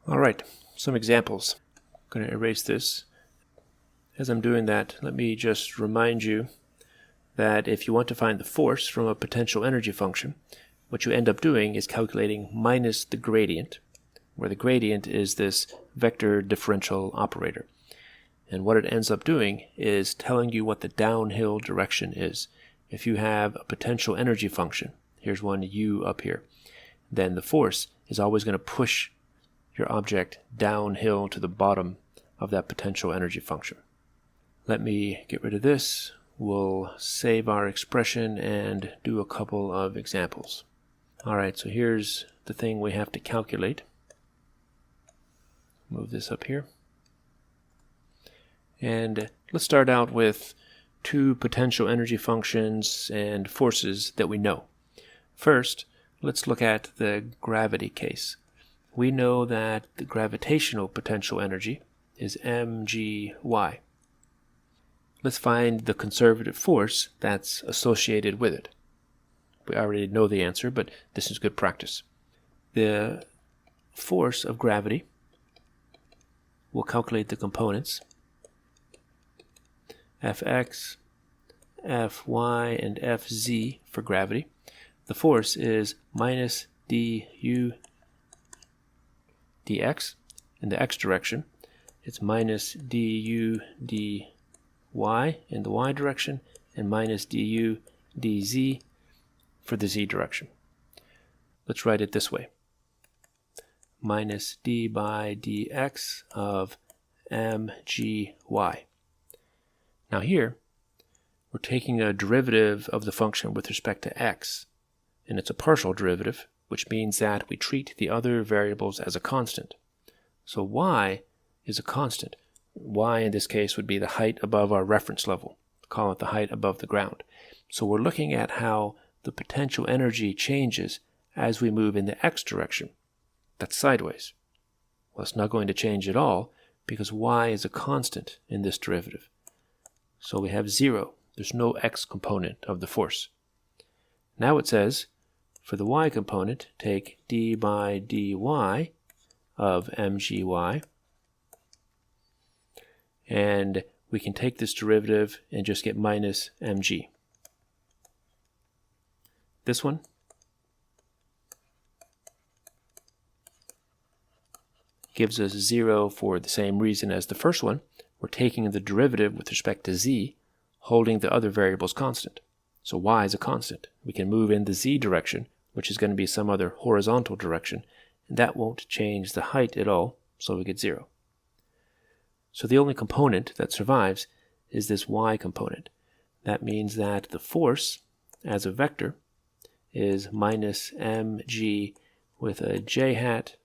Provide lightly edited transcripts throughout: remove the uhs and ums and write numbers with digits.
All right, some examples. I'm going to erase this. As I'm doing that, let me just remind you that if you want to find the force from a potential energy function, what you end up doing is calculating minus the gradient, where the gradient is this vector differential operator. And what it ends up doing is telling you what the downhill direction is. If you have a potential energy function, here's one u up here, then the force is always going to push your object downhill to the bottom of that potential energy function. Let me get rid of this. We'll save our expression and do a couple of examples. Alright, so here's the thing we have to calculate. Move this up here. And let's start out with two potential energy functions and forces that we know. First, let's look at the gravity case. We know that the gravitational potential energy is mgy. Let's find the conservative force that's associated with it. We already know the answer, but this is good practice. The force of gravity, we'll calculate the components. Fx, Fy, and Fz for gravity. The force is minus du dx. In the x direction, it's minus du dy in the y direction, and minus du dz for the z direction. Let's write it this way. Minus d by dx of mgy. Now here, we're taking a derivative of the function with respect to x, and it's a partial derivative, which means that we treat the other variables as a constant. So y is a constant. Y in this case would be the height above our reference level. Call it the height above the ground. So we're looking at how the potential energy changes as we move in the x direction. That's sideways. Well, it's not going to change at all because y is a constant in this derivative. So we have 0. There's no x component of the force. Now it says, for the y component, take d by dy of mgy, and we can take this derivative and just get minus mg. This one gives us 0 for the same reason as the first one. We're taking the derivative with respect to z, holding the other variables constant. So y is a constant. We can move in the z direction, which is going to be some other horizontal direction, and that won't change the height at all, so we get 0. So the only component that survives is this y component. That means that the force, as a vector, is minus mg with a j hat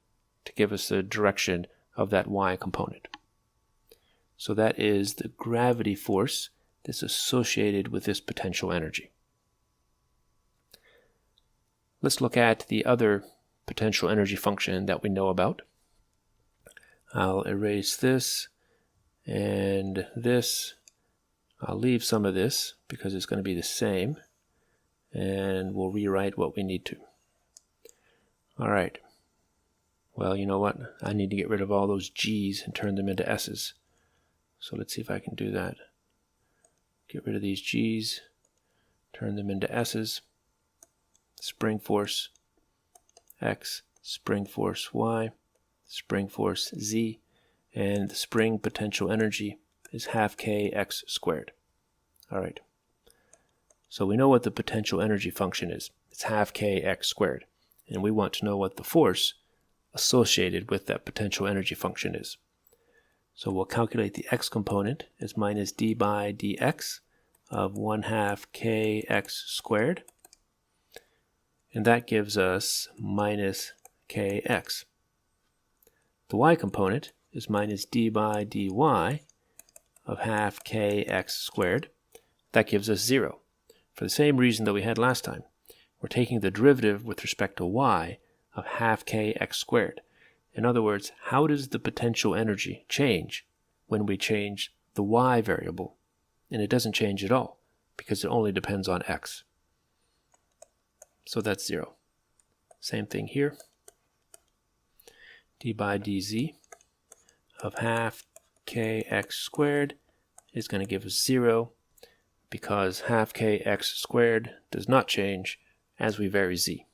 to give us the direction of that y component. So that is the gravity force that's associated with this potential energy. Let's look at the other potential energy function that we know about. I'll erase this and this. I'll leave some of this because it's going to be the same, and we'll rewrite what we need to. All right. Well, you know what? I need to get rid of all those g's and turn them into s's. So let's see if I can do that. Get rid of these g's, turn them into s's. Spring force x, spring force y, spring force z, and the spring potential energy is half kx squared. All right. So we know what the potential energy function is. It's half kx squared. And we want to know what the force associated with that potential energy function is. So we'll calculate the x component as minus d by dx of 1/2 kx squared. And that gives us minus kx. The y component is minus d by dy of half kx squared. That gives us 0. For the same reason that we had last time. We're taking the derivative with respect to y of half kx squared. In other words, how does the potential energy change when we change the y variable? And it doesn't change at all because it only depends on x. So that's 0. Same thing here. d by dz of half kx squared is going to give us 0 because half kx squared does not change as we vary z.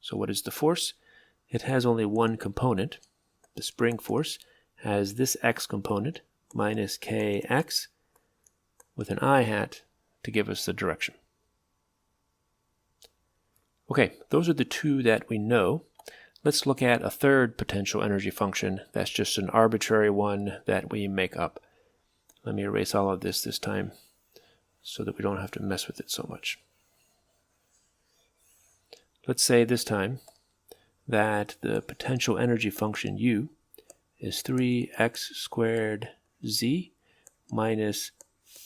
So what is the force? It has only one component. The spring force has this x component minus kx with an I hat to give us the direction. Okay, those are the two that we know. Let's look at a third potential energy function that's just an arbitrary one that we make up. Let me erase all of this time so that we don't have to mess with it so much. Let's say this time that the potential energy function u is 3x squared z minus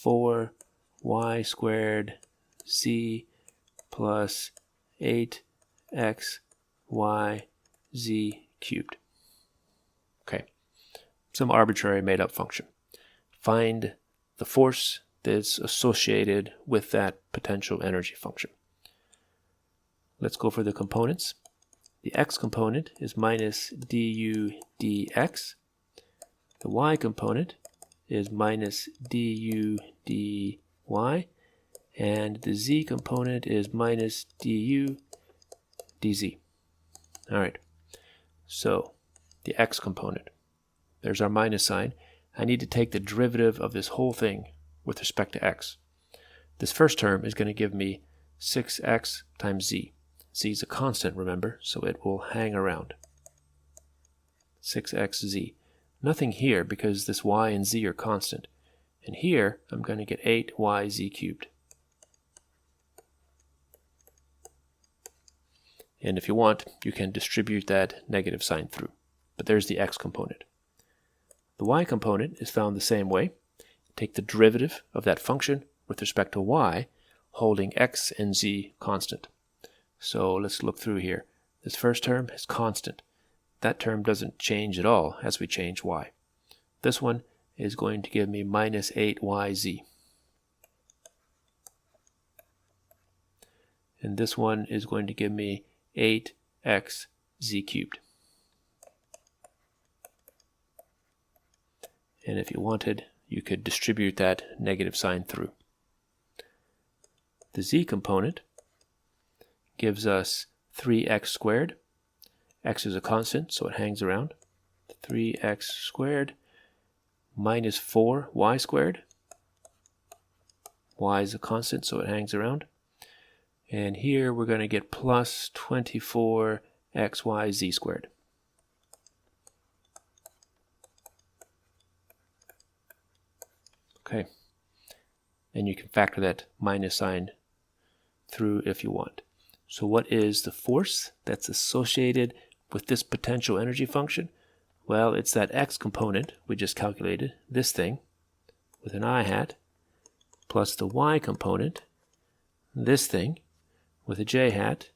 4y squared z plus 8x y z cubed. Okay, some arbitrary made-up function. Find the force that's associated with that potential energy function. Let's go for the components. The x component is minus du dx. The y component is minus du dy. And the z component is minus du dz. All right, so the x component, there's our minus sign. I need to take the derivative of this whole thing with respect to x. This first term is going to give me 6x times z. Z is a constant, remember, so it will hang around. 6xz. Nothing here because this y and z are constant. And here, I'm going to get 8yz cubed. And if you want, you can distribute that negative sign through. But there's the x component. The y component is found the same way. Take the derivative of that function with respect to y, holding x and z constant. So let's look through here. This first term is constant. That term doesn't change at all as we change y. This one is going to give me minus 8yz. And this one is going to give me 8xz cubed. And if you wanted, you could distribute that negative sign through. The z component gives us 3x squared. X is a constant, so it hangs around. 3x squared minus 4y squared. Y is a constant, so it hangs around. And here we're going to get plus 24xyz squared. Okay. And you can factor that minus sign through if you want. So what is the force that's associated with this potential energy function? Well, it's that x component we just calculated, this thing, with an I hat, plus the y component, this thing, with a j hat,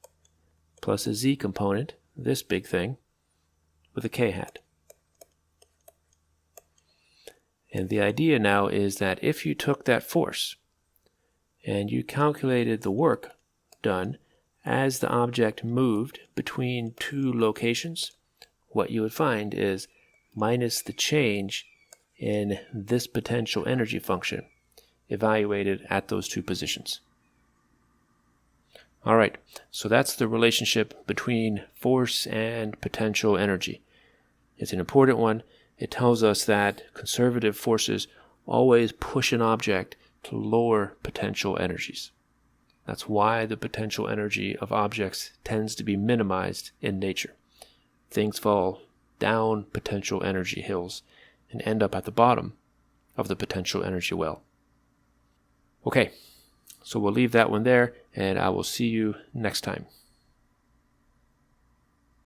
plus a z component, this big thing, with a k hat. And the idea now is that if you took that force and you calculated the work done as the object moved between two locations, what you would find is minus the change in this potential energy function evaluated at those two positions. All right, so that's the relationship between force and potential energy. It's an important one. It tells us that conservative forces always push an object to lower potential energies. That's why the potential energy of objects tends to be minimized in nature. Things fall down potential energy hills and end up at the bottom of the potential energy well. Okay, so we'll leave that one there, and I will see you next time.